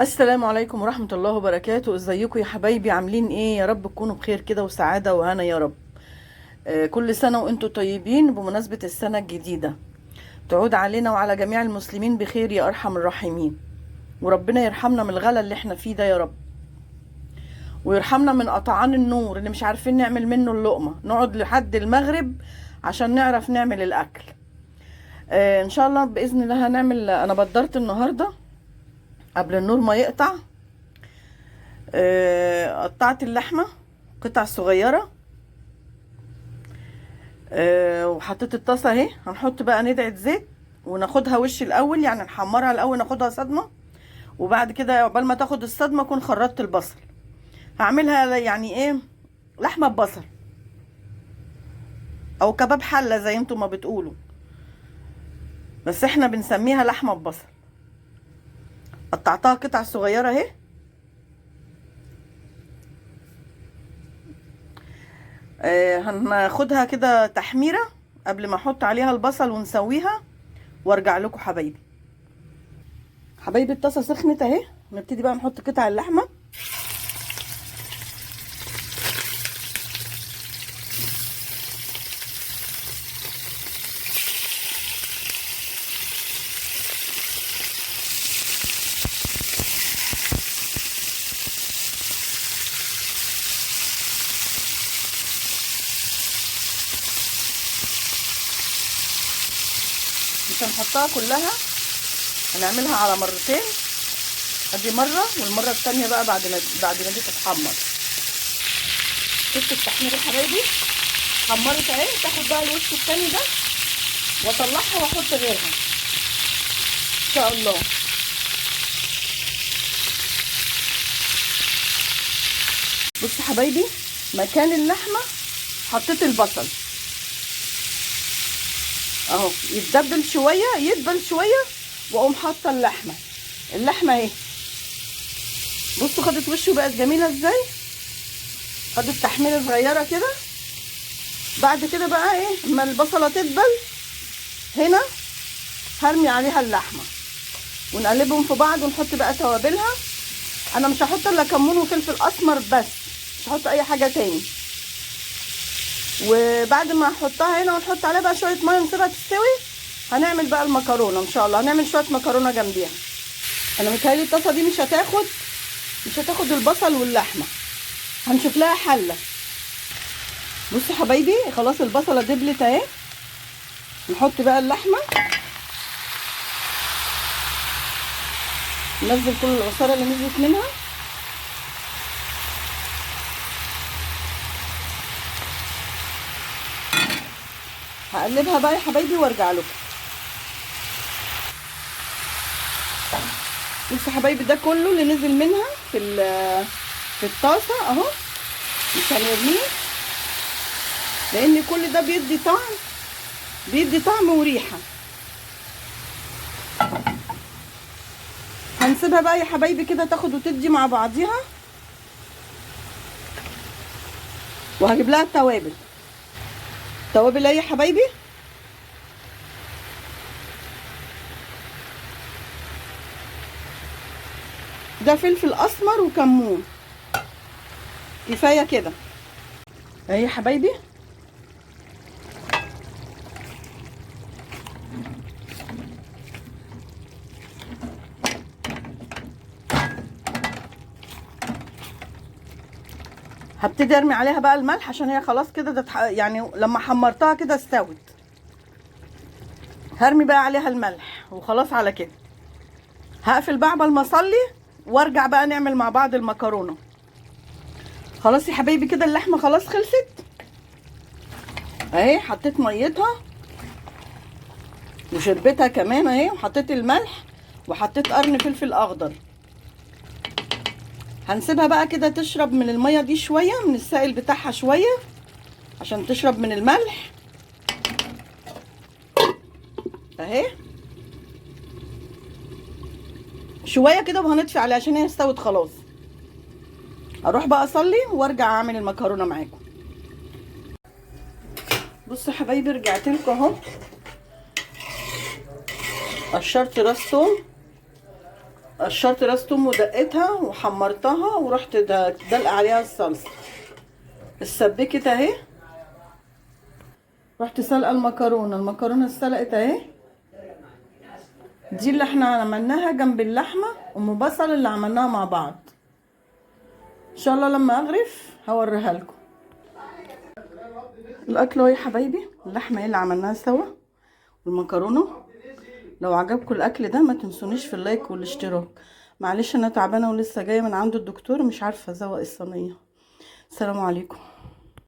السلام عليكم ورحمة الله وبركاته. ازيكم يا حبايبي؟ عاملين ايه؟ يا رب تكونوا بخير كده وسعادة وهنا يا رب. كل سنة وانتم طيبين بمناسبة السنة الجديدة، تعود علينا وعلى جميع المسلمين بخير يا أرحم الراحمين. وربنا يرحمنا من الغلا اللي احنا فيه ده يا رب، ويرحمنا من قطعان النور اللي مش عارفين نعمل منه اللقمة، نقعد لحد المغرب عشان نعرف نعمل الأكل. ان شاء الله بإذن الله هنعمل. انا بدرت النهاردة قبل النور ما يقطع. قطعت اللحمة قطع صغيرة، وحطيت الطاسة اهي. هنحط بقى ندعة زيت وناخدها وش الاول، يعني نحمرها الاول ناخدها صدمة، وبعد كده عقبال ما تاخد الصدمة اكون خرطت البصل. هعملها يعني ايه، لحمة ببصل او كباب حلة زي انتوا ما بتقولوا، بس احنا بنسميها لحمة ببصل. قطعتها قطع صغيرة اهي. هناخدها كده تحميرة قبل ما احط عليها البصل ونسويها وارجع لكم حبايبي. حبايبي الطاسة سخنت اهي، نبتدي بقى نحط قطع اللحمة. مش هنحطها كلها، هنعملها على مرتين، ادي مره والمره الثانيه بقى بعد ما دي تتحمر. شفت التحمير يا حبايبي؟ حمرت اهي، تاخد بقى الوش الثاني ده واطلعها واحط غيرها ان شاء الله. بصوا حبايبي، مكان اللحمه حطيت البصل اهو، يتدبل شويه يدبل شويه واقوم حاطه اللحمه اهي. بصوا خدت وشه بقت جميله ازاي، خدت تحميره صغيره كده. بعد كده بقى ايه، اما البصله تدبل هنا هرمي عليها اللحمه ونقلبهم في بعض ونحط بقى توابلها. انا مش هحط الا كمون وفلفل اسمر بس، مش هحط اي حاجه تاني. وبعد ما احطها هنا ونحط عليها بقى شويه ميه ونسيبها تستوي، هنعمل بقى المكرونه ان شاء الله. هنعمل شويه مكرونه جنبيها. انا متهيألي الطاسه دي مش هتاخد البصل واللحمه، هنشوف لها حله. بصوا حبايبي خلاص البصله دبلت اهي، نحط بقى اللحمه، ننزل كل العصاره اللي نزلت منها. هقلبها بقى يا حبايبي وارجع لكم. بصوا حبايبي ده كله اللي نزل منها في الطاسه اهو، مش هنرميه لان كل ده بيدي طعم وريحه. هنسيبها بقى يا حبايبي كده تاخد وتدي مع بعضيها، وهجيب لها التوابل اهي يا حبايبي. ده فلفل اسمر وكمون، كفايه كده اهي يا حبايبي. هبتدي ارمي عليها بقى الملح عشان هي خلاص كده يعني لما حمرتها كده استوت. هرمي بقى عليها الملح وخلاص على كده. هقفل بقى قبل ما اصلي وارجع بقى نعمل مع بعض المكرونه. خلاص يا حبايبي كده اللحمه خلاص خلصت اهي. حطيت ميتها وشربتها كمان اهي، وحطيت الملح وحطيت قرن فلفل اخضر. هنسيبها بقى كده تشرب من الميه دي شويه، من السائل بتاعها شويه عشان تشرب من الملح اهي شويه كده، وهنطفي عليها عشان هي استوت خلاص. اروح بقى اصلي وارجع اعمل المكرونه معاكم. بصوا يا حبايبي رجعت لكم اهو. قشرت راس ثوم قشرت راس توم ودقيتها وحمرتها ورحت دلق عليها الصلصه. اتسبكت اهي. رحت سلقه المكرونه اتسلقت اهي. دي اللي احنا عملناها جنب اللحمه ام بصل اللي عملناها مع بعض. ان شاء الله لما اغرف هوريها لكم. الاكل اهو يا حبايبي، اللحمه اللي عملناها سوا والمكرونه. لو عجبكم الاكل ده ما تنسونيش في اللايك والاشتراك. معلش انا تعبانه ولسه جايه من عند الدكتور، مش عارفه ازوق الصينيه. السلام عليكم.